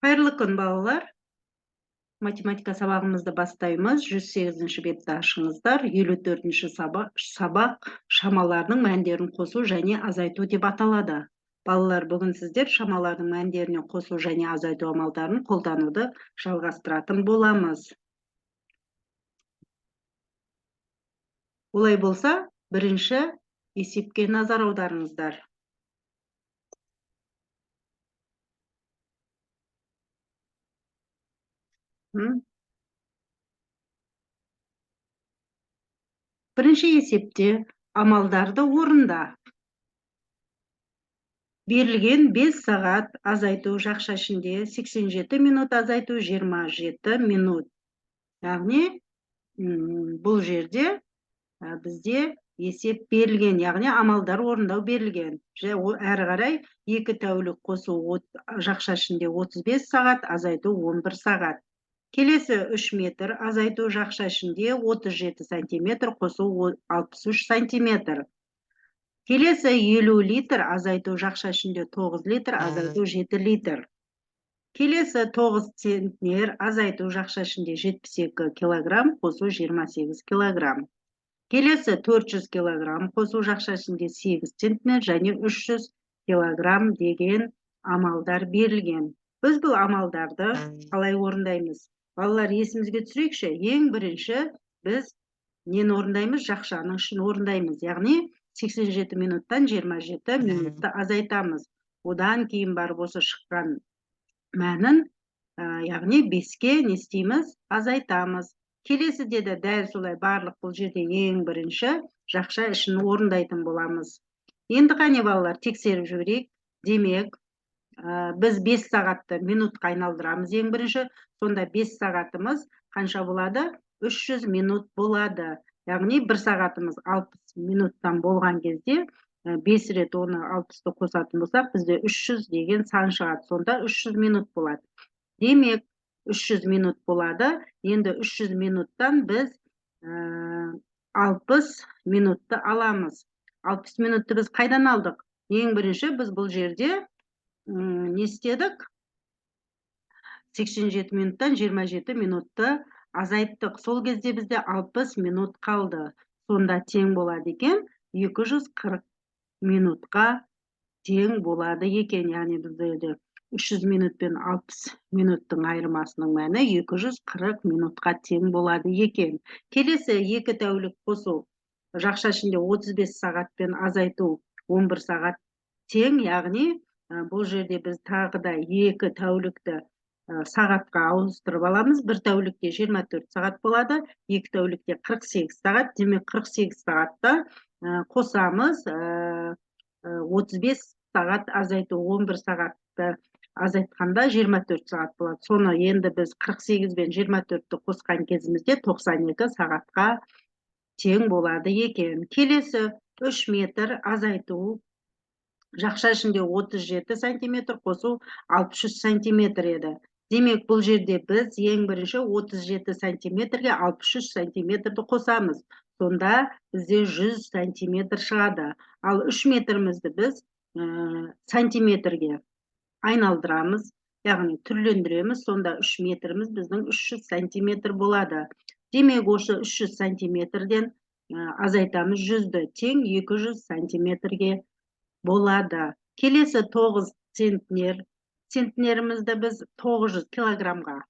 Қайырлы күн, балалар. Математика сабағымызды бастаймыз. 108-ші бетті ашыңыздар. 54-ші сабақ шамалардың мәндерін қосу және азайту деп аталады. Балалар, бүгін сіздер шамалардың мәндеріне қосу және азайту амалдарын қолдануды жалғастыратын боламыз. Олай болса, бірінші есепке назар аударыңыздар. Бірінші есепте амалдарды орында. Берілген 5 сағат азайту жақша ішінде 87 минут азайту 27 минут. Яғни, бұл жерде бізде есеп берілген, яғни амалдар орындау берілген. Әрі қарай 2 тәулік қосу жақша ішінде 35 сағат, азайту 11 сағат. Келесі 3 метр азайту жақша ішінде 37 сантиметр, қосу 63 сантиметр. Келесі 50 литр азайту жақша ішінде 9 литр, азайту 7 литр. Келесі 9 центнер азайту жақша ішінде 72 килограмм, қосу 28 килограмм. Келесі 400 килограмм қосу жақша ішінде 8 центнер және 300 килограмм деген амалдар берілген. Біз бұл амалдарды қалай орындаймыз? Балалар, есімізге түсірейікші, ең бірінші біз нені орындаймыз? Жақшаның ішін орындаймыз. Яғни 87 минуттан 27 минутты азайтамыз. Одан кейін барып осы шыққан мәнін, яғни 5-ке не істейміз? Азайтамыз. Келесі деді, дәл солай барлық бұл жерде ең бірінші жақша ішін орындайтын боламыз. Енді қане балалар, тексеріп жіберейік. Демек, біз 5 сағатты минутқа айналдырамыз ең бірінші. Сонда 5 сағатымыз қанша болады? 300 минут болады. Яғни 1 сағатымыз 60 минуттан болған кезде 5 рет оны 60-ты қосатын болсақ, бізде 300 деген сан шығады. Сонда 300 минут болады. Демек, 300 минут болады. Енді 300 минуттан біз 60 минутты аламыз. 60 минутты біз қайдан алдық? Ең бірінші біз бұл жерде не істедік? 87 минуттан 27 минутты азайттық. Сол кезде бізде 60 минут қалды. Сонда тең болады екен 240 минутқа тең болады екен. Яғни бізде 300 минут пен 60 минуттың айырмасының мәні 240 минутқа тең болады екен. Келесі 2 тәулік қосу жақша ішінде 35 сағат пен азайту 11 сағат тең. Яғни бұл жерде біз тағы да 2 тәулікті сағатқа ауыстырып аламыз. 1 тәулікте 24 сағат болады, 2 тәулікте 48 сағат. Демек, 48 сағатта қосамыз, 35 сағат азайту 11 сағатты азайтқанда 24 сағат болады. Соны енді біз 48 бен 24-ті қосқан кезімізде 92 сағатқа тең болады екен. Келесі 3 метр азайту жақша ішінде 37 сантиметр, қосу 63 сантиметр еді. Демек, бұл жерде біз ең бірінші 37 сантиметрге 63 сантиметрді қосамыз. Сонда бізде 100 сантиметр шығады. Ал 3 метрімізді біз сантиметрге айналдырамыз, яғни түрлендіреміз. Сонда 3 метріміз біздің 300 сантиметр болады. Демек, осы 300 сантиметрден азайтамыз 100-ді, тең 200 сантиметрге болады. Келесі 9 центнер. Центнерімізді біз 900 килограммға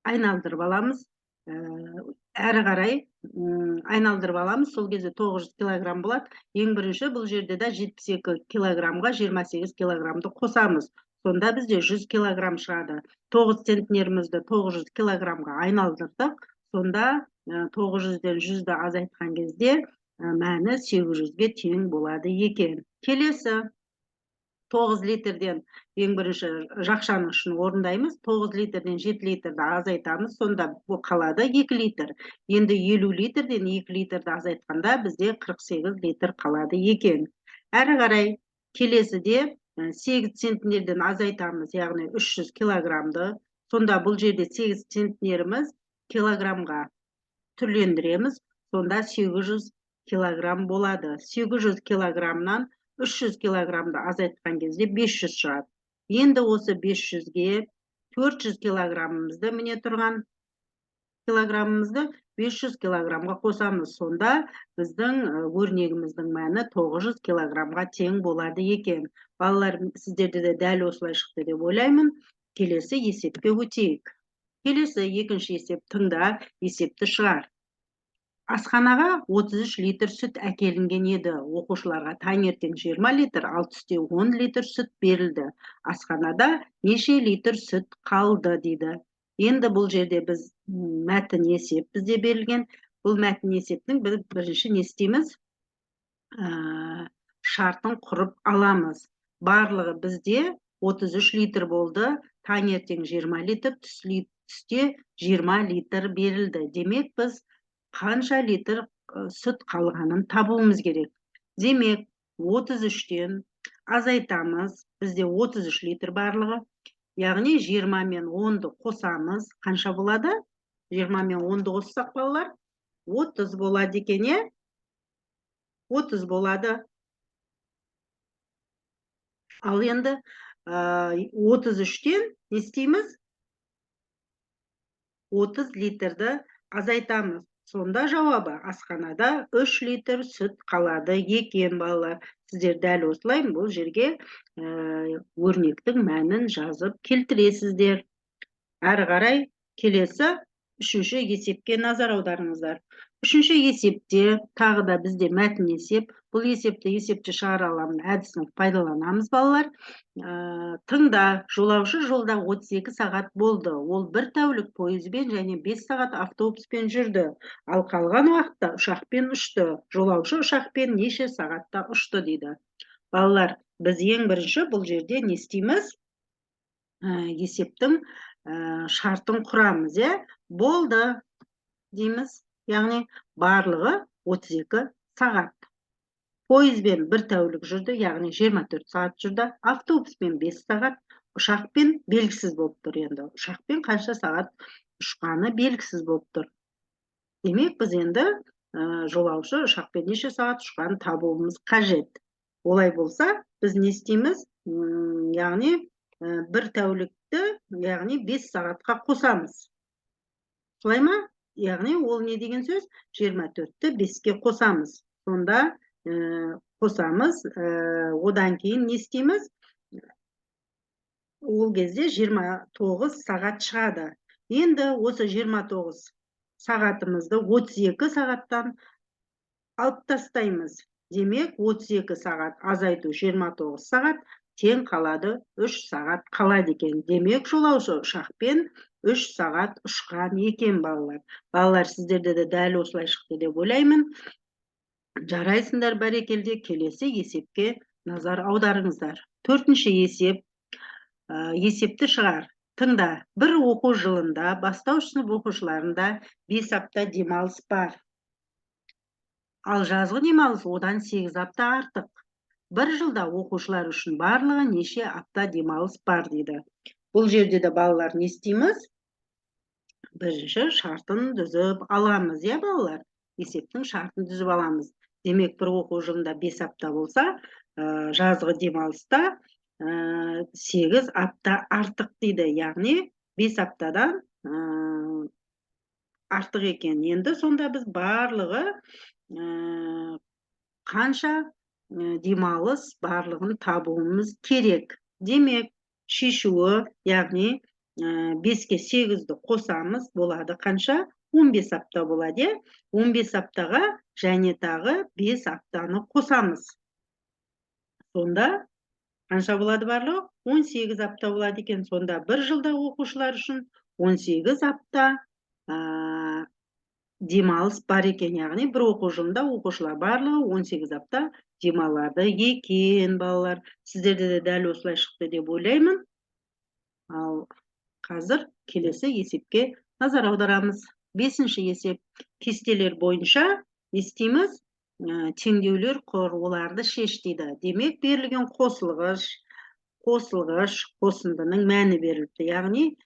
айналдырып аламыз. Әрі қарай айналдырып аламыз. Сол кезде 900 килограмм болады. Ең бірінші бұл жерде де 72 килограммға 28 килограммды қосамыз. Сонда бізде 100 килограмм шығады. 9 центнерімізді 900 килограммға айналдырдық. Сонда 900-ден 100-ді азайтқан кезде мәні 800-ге тең болады екен. Келесі 9 литрден ең бірінші жақшаның ішін орындаймыз. 9 литрден 7 литрді азайтамыз. Сонда бұл қалады 2 литр. Енді 50 литрден 2 литрді азайтқанда бізде 48 литр қалады екен. Әрі қарай келесіде 8 центнерден азайтамыз, яғни 300 килограммды. Сонда бұл жерде 8 центнеріміз килограммға түрлендіреміз. Сонда 800 килограмм болады. 800 килограммнан 300 килограммды азайтқан кезде 500 шығады. Енді осы 500-ге 400 килограммымызды міне тұрған килограммымызды 500 килограммға қосамыз. Сонда біздің өрнегіміздің мәні 900 килограммға тең болады екен. Балалар, сіздерде де дәл осылай шықты деп ойлаймын. Келесі есепке өтейік. Келесі екінші есеп, тыңда, есепті шығар. Асханаға 33 литр сүт әкелінген еді. Оқушыларға таңертең 20 литр, ал түсте 10 литр сүт берілді. Асханада неше литр сүт қалды дейді. Енді бұл жерде біз мәтін есеп бізде берілген. Бұл мәтін есептің бірінші не істейміз? Шартын құрып аламыз. Барлығы бізде 33 литр болды. Таңертең 20 литр, түсте 20 литр берілді. Демек біз қанша литр сүт қалғанын табуымыз керек. Демек, 33-тен азайтамыз. Бізде 33 литр барлығы. Яғни 20 мен 10-ды қосамыз. Қанша болады? 20 мен 10-ды қоссақ, балалар, 30 болады екен, е? 30 болады. Ал енді 33-тен не істейміз? 30 литрді азайтамыз. Сонда жауабы асханада 3 литр сүт қалады екен, балалар. Сіздер дәл осылай бұл жерге өрнектің мәнін жазып келтіресіздер. Әрі қарай келесі үшінші есепке назар аударыңыздар. Үшінші есепте тағы да бізде мәтін есеп. Бұл есепті есепші шығара аламын әдісін пайдаланамыз, балалар. Тыңда, жолаушы жолда 32 сағат болды. Ол бір тәулік пойызбен және 5 сағат автобуспен жүрді. Ал қалған уақытта ұшақпен ұшты. Жолаушы ұшақпен неше сағатта ұшты дейді. Балалар, біз ең бірінші бұл жерде не істейміз? Есептің шартын құрамыз, болды дейміз. Яғни барлығы 32 сағат. Пойызбен бір тәулік жүрді, яғни 24 сағат жүрді. Автобуспен 5 сағат, ұшақпен белгісіз болып тұр енді. Ұшақпен қанша сағат ұшқаны белгісіз болып тұр. Демек, біз енді жолаушы ұшақпен неше сағат ұшқанын табуымыз қажет. Олай болса, біз не істейміз? Яғни бір тәулікті, яғни 5 сағатқа қосамыз. Солай ма? Яғни ол не деген сөз? 24-ті 5-ке қосамыз. Сонда қосамыз, одан кейін не істейміз? Ол кезде 29 сағат шығады. Енді осы 29 сағатымызды 32 сағаттан алып тастаймыз. Демек, 32 сағат азайту 29 сағат, тең қалады 3 сағат қалады екен. Демек, жолаушы ұшақпен 3 сағат ұшқан екен, балалар. Балалар, сіздерде де дәл осылай шықты деп ойлаймын. Жарайсыңдар, бәрекелде. Келесі есепке назар аударыңыздар. Төртінші есеп, есепті шығар. Тыңда, бір оқу жылында бастауыш сынып оқушыларында 5 апта демалыс бар. Ал жазғы демалыс одан 8 апта артық. Бір жылда оқушылар үшін барлығы неше апта демалыс бар дейді. Бұл жерде де балалар не істейміз? Бірінші шартын дүзіп аламыз, балалар? Есептің шартын дүзіп аламыз. Демек, бір оқу жылында 5 апта болса, жазғы демалыста 8 апта артық дейді. Яғни 5 аптадан артық екен. Енді сонда біз барлығы қанша демалыс барлығын табуымыз керек. Демек, шешуі, яғни 5-ке 8-ді қосамыз, болады қанша? 15 апта болады. 15 аптаға және тағы 5 аптаны қосамыз. Сонда қанша болады барлығы? 18 апта болады екен. Сонда бір жылда оқушылар үшін 18 апта демалыс бар екен. Яғни бір оқу жылында оқушылар барлығы 18 апта демалады екен, балалар. Сіздерде де дәл осылай шықты деп ойлаймын. Ал қазір келесі есепке назар аударамыз. 5-ші есеп, кестелер бойынша естейміз, теңдеулер құр, оларды шеш дейді. Демек, берілген қосылғыш қосындының мәні берілді. Яғни,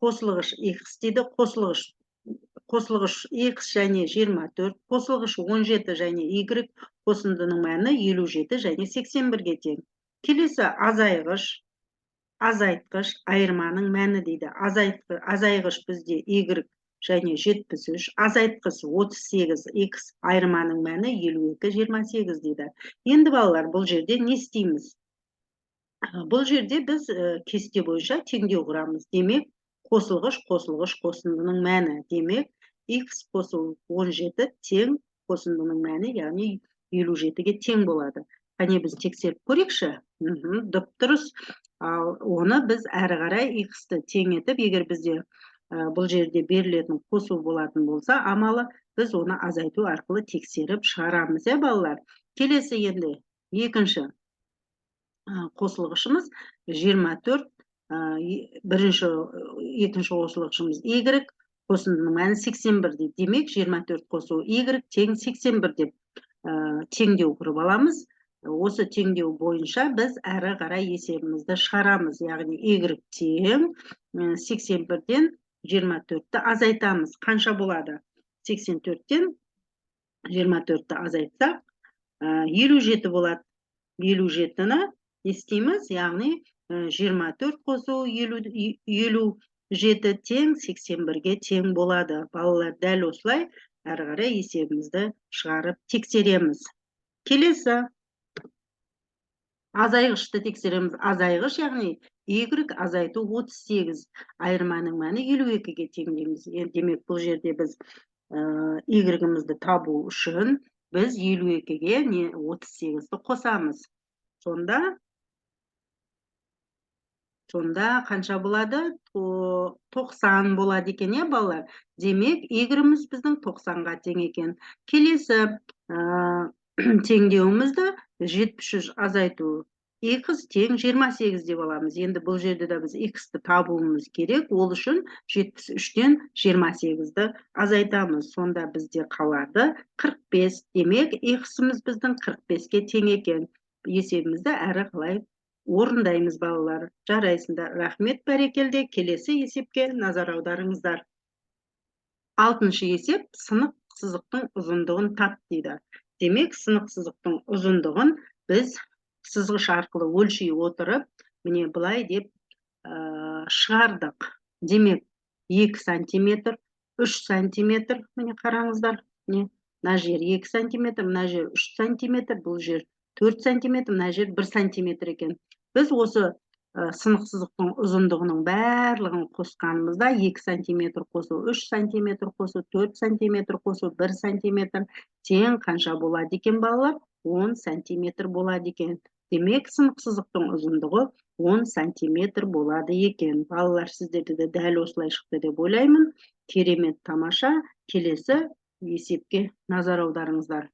қосылғыш x дейді, қосылғыш x және 24, қосылғыш 17 және y қосындының мәні 57 және 81-ге тең. Келесі азайғыш азайтқыш айырманың мәні дейді. Азайғыш бізде y және 73, азайтқыш 38, x айырманың мәні 52, 28 дейді. Енді балалар, бұл жерде не істейміз? Бұл жерде біз кесте бойынша теңдеу құрамыз. Демек, қосылғыш қосындының мәні. Демек, x қосылу 17 тең қосындының мәні, яғни 57-ге тең болады. Қане біз тексеріп көрейікші? Дұп дұрыс. Оны біз әрі қарай x-ті тең етіп, егер бізде бұл жерде берілетін қосу болатын болса, амалы біз оны азайту арқылы тексеріп шығарамыз, балалар. Келесі енді екінші қосылғышымыз 24, екінші қосылғышымыз y, қосындының мәні 81 дейді. Демек, 24 қосу y тең 81 деп теңдеу құрып аламыз. Осы теңдеу бойынша біз әрі қарай есебімізді шығарамыз. Яғни y тең 81-ден 24-ті азайтамыз. Қанша болады? 84-тен 24-ті азайтсақ, 57 болады. 57-ні естейміз, яғни 24 қосу 57 тең 81-ге тең болады. Балалар, дәл осылай әрі қарай есебімізді шығарып тексереміз. Келесі азайғышты тексереміз. Азайғыш, яғни y азайту 38, айырманың мәні 52-ге тең дейміз. Демек, бұл жерде біз y-імізді табу үшін біз 52-ге 38-ді қосамыз. Сонда қанша болады? 90 болады екен, балалар. Демек, y-іміз біздің 90-ға тең екен. Келесі теңдеуімізді 73 азайту x тең 28 деп аламыз. Енді бұл жерде де біз x-ті табуымыз керек. Ол үшін 73-тен 28-ді азайтамыз. Сонда бізде қалады 45. Демек, x-іміз біздің 45-ке тең екен. Есебімізді әрі қалай орындаймыз, балалар. Жарайсыңдар. Рахмет, бәрекелді. Келесі есепке назар аударыңыздар. 6-шы есеп, сынық сызықтың ұзындығын тап дейді. Демек, сынық сызықтың ұзындығын біз сызғыш арқылы өлшей отырып, міне былай деп шығардық. Демек, 2 сантиметр, 3 сантиметр, міне қараңыздар. Мына жер 2 сантиметр, мына жер 3 сантиметр, бұл жер 4 сантиметр, мына жер 1 сантиметр екен. Біз осы сынық сызықтың ұзындығының барлығын қосқанымызда 2 сантиметр қосу, 3 сантиметр қосу, 4 сантиметр қосу, 1 сантиметр тең қанша болады екен, балалар? 10 сантиметр болады екен. Демек, сынық сызықтың ұзындығы 10 сантиметр болады екен. Балалар, сіздерді де дәл осылай шықты деп ойлаймын. Керемет, тамаша. Келесі есепке назар аударыңыздар.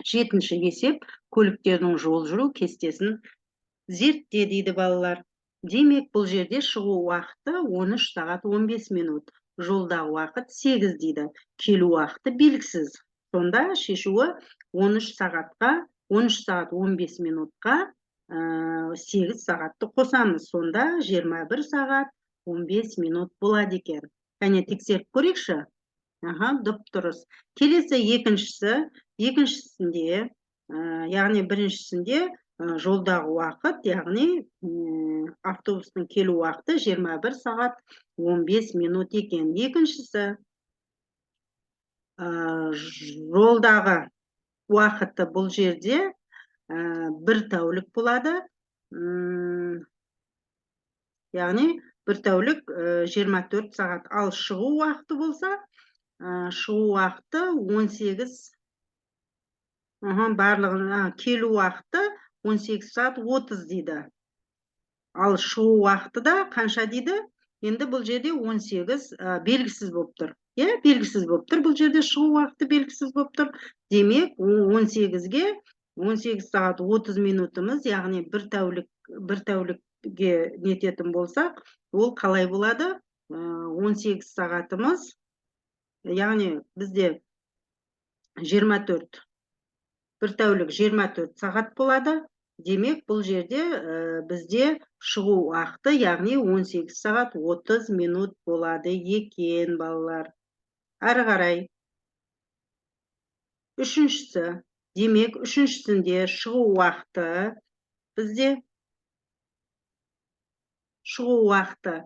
7-ші есеп, көліктердің жол жүру кестесін зертте дейді, балалар. Демек, бұл жерде шығу уақыты 13 сағат 15 минут. Жолдағы уақыт 8 дейді. Келу уақыты белгісіз. Сонда шешуі 13 сағат 15 минутқа 8 сағатты қосамыз. Сонда 21 сағат 15 минут болады екен. Кәне тексеріп көрейікші? Дұп дұрыс. Келесі екіншісінде, яғни біріншісінде жолдағы уақыт, яғни автобустың келу уақыты 21 сағат 15 минут екен. Екіншісі жолдағы уақыты бұл жерде 1 тәулік болады. Яғни 1 тәулік 24 сағат. Ал шығу уақыты болса, шығу уақыты 18, келу уақыты 18 сағат 30 дейді. Ал шығу уақыты да қанша дейді? Енді бұл жерде 18 белгісіз болып тұр. Белгісіз болып тұр. Бұл жерде шығу уақыты белгісіз болып тұр. Демек, 18-ге 18 сағат 30 минутымыз, яғни 1 тәулікке нететін болсақ, ол қалай болады? 18 сағатымыз, яғни бізде 24, 1 тәулік 24 сағат болады. Демек, бұл жерде бізде шығу уақыты, яғни 18 сағат 30 минут болады екен, балалар. Әрі қарай. Үшіншісі. Демек, үшіншісінде шығу уақыты бізде шығу уақыты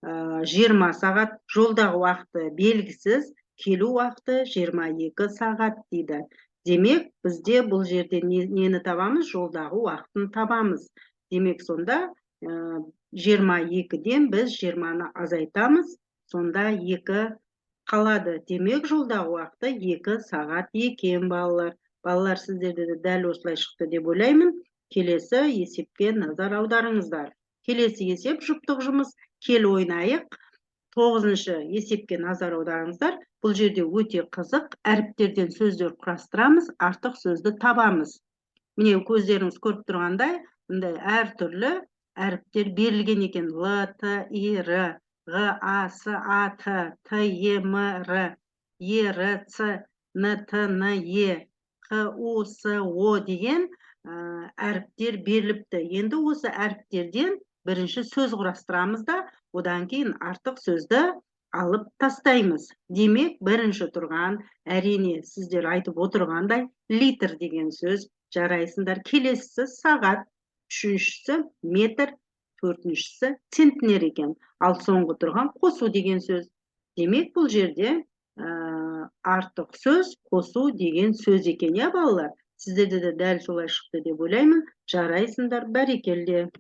20 сағат, жолдағы уақыты белгісіз, келу уақыты 22 сағат дейді. Демек, бізде бұл жерде нені табамыз? Жолдағы уақытын табамыз. Демек, сонда 22-ден біз 20-ны азайтамыз, сонда 2 қалады. Демек, жолдағы уақыты 2 сағат екен, балалар. Балалар, сіздерде де дәл осылай шықты деп ойлаймын. Келесі есепке назар аударыңыздар. Келесі есеп жұптық жұмыс. Кел ойнайық. 9-шы есепке назар аударыңыздар. Бұл жерде өте қызық. Әріптерден сөздер құрастырамыз, артық сөзді табамыз. Міне, көздеріңіз көріп тұрғандай, мұндай әртүрлі әріптер берілген екен. Л, Т, И, Р, Г, А, С, А, Т, Т, Е, М, Р, Е, Р, Ц, Н, Т, Н, Е, Қ, У, С, О деген әріптер беріліпті. Енді осы әріптерден бірінші сөз құрастырамыз да, одан кейін артық сөзді алып тастаймыз. Демек, бірінші тұрған, әрине сіздер айтып отырғандай, литр деген сөз жарайсыңдар. Келесісі сағат, үшіншісі метр, төртіншісі центнер екен. Ал соңғы тұрған қосу деген сөз. Демек, бұл жерде артық сөз қосу деген сөз екен, я балалар. Сіздерде де дәл солай шықты деп ойлаймын. Жарайсыңдар, бәрекелде.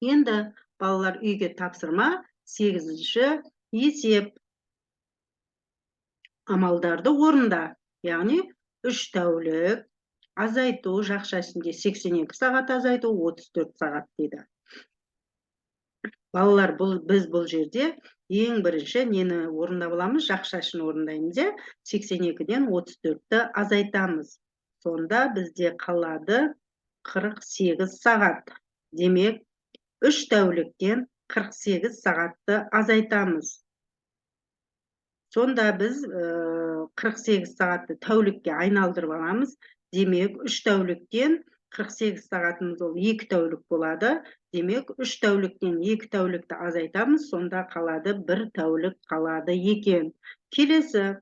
Енді балалар, үйге тапсырма 8-ші есеп. Амалдарды орында. Яғни 3 тәулік азайту, жақша ішінде 82 сағат азайту, 34 сағат дейді. Балалар, біз бұл жерде ең бірінші нені орындап аламыз? Жақша ішін орындаймыз. 82-ден 34-ті азайтамыз. Сонда бізде қалады 48 сағат. Демек, 3 тәуліктен 48 сағатты азайтамыз. Сонда біз 48 сағатты тәулікке айналдырып аламыз. Демек, 3 тәуліктен 48 сағатымыз ол 2 тәулік болады. Демек, 3 тәуліктен 2 тәулікті азайтамыз. Сонда қалады 1 тәулік қалады екен. Келесі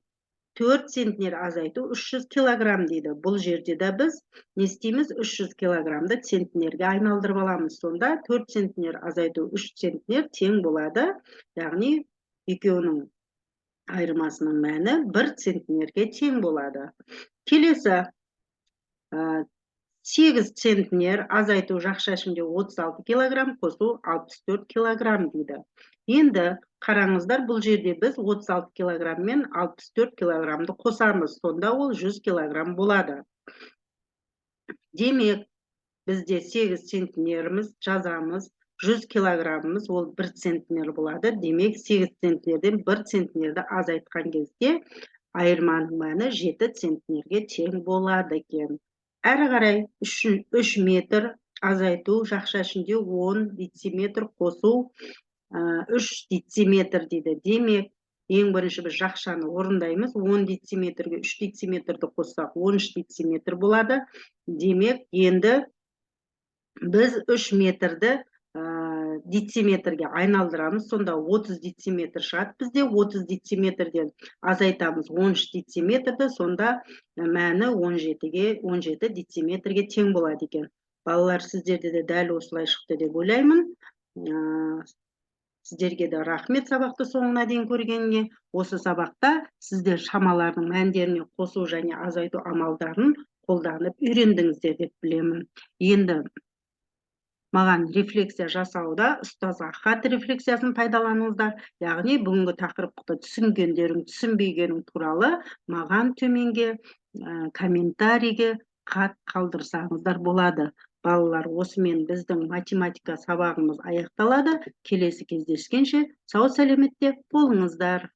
4 центнер азайту 300 килограмм дейді. Бұл жерде де біз не істейміз? 300 килограммды центнерге айналдырып аламыз. Сонда 4 центнер азайту 3 центнер тең болады. Яғни, екеуінің айырмасының мәні 1 центнерге тең болады. Келесі 8 центнер азайту жақша ішінде 36 килограмм, қосу 64 килограмм дейді. Енді қараңыздар, бұл жерде біз 36 килограмм мен 64 килограммды қосамыз. Сонда ол 100 килограмм болады. Демек, бізде 8 центнеріміз жазамыз, 100 килограммымыз ол 1 центнер болады. Демек, 8 центнерден 1 центнерді азайтқан кезде айырманың мәні 7 центнерге тең болады екен. Әрі қарай 3 метр азайту жақша ішінде 10 дециметр қосу 3 дециметр дейді. Демек, ең бірінші біз жақшаны орындаймыз. 10 дециметрге 3 дециметрді қоссақ 13 дециметр болады. Демек, енді біз 3 метрді дециметрге айналдырамыз. Сонда 30 дециметр шығады. Бізде 30 дециметрден азайтамыз 13 дециметрді. Сонда мәні 17 дециметрге тең болады екен. Балалар, сіздерде де дәл осылай шықты деп ойлаймын. Сіздерге де рахмет сабақты соңына дейін көргенге. Осы сабақта сіздер шамалардың мәндеріне қосу және азайту амалдарын қолданып үйрендіңіздер деп білемін. Енді маған рефлексия жасауда ұстазға хат рефлексиясын пайдаланыңыздар. Яғни, бүгінгі тақырыпты түсінгендерің, түсінбегенің туралы маған төменге комментарийге хат қалдырсаңыздар болады. Балалар, осымен біздің математика сабағымыз аяқталады. Келесі кездескенше сау сәлеметте болыңыздар.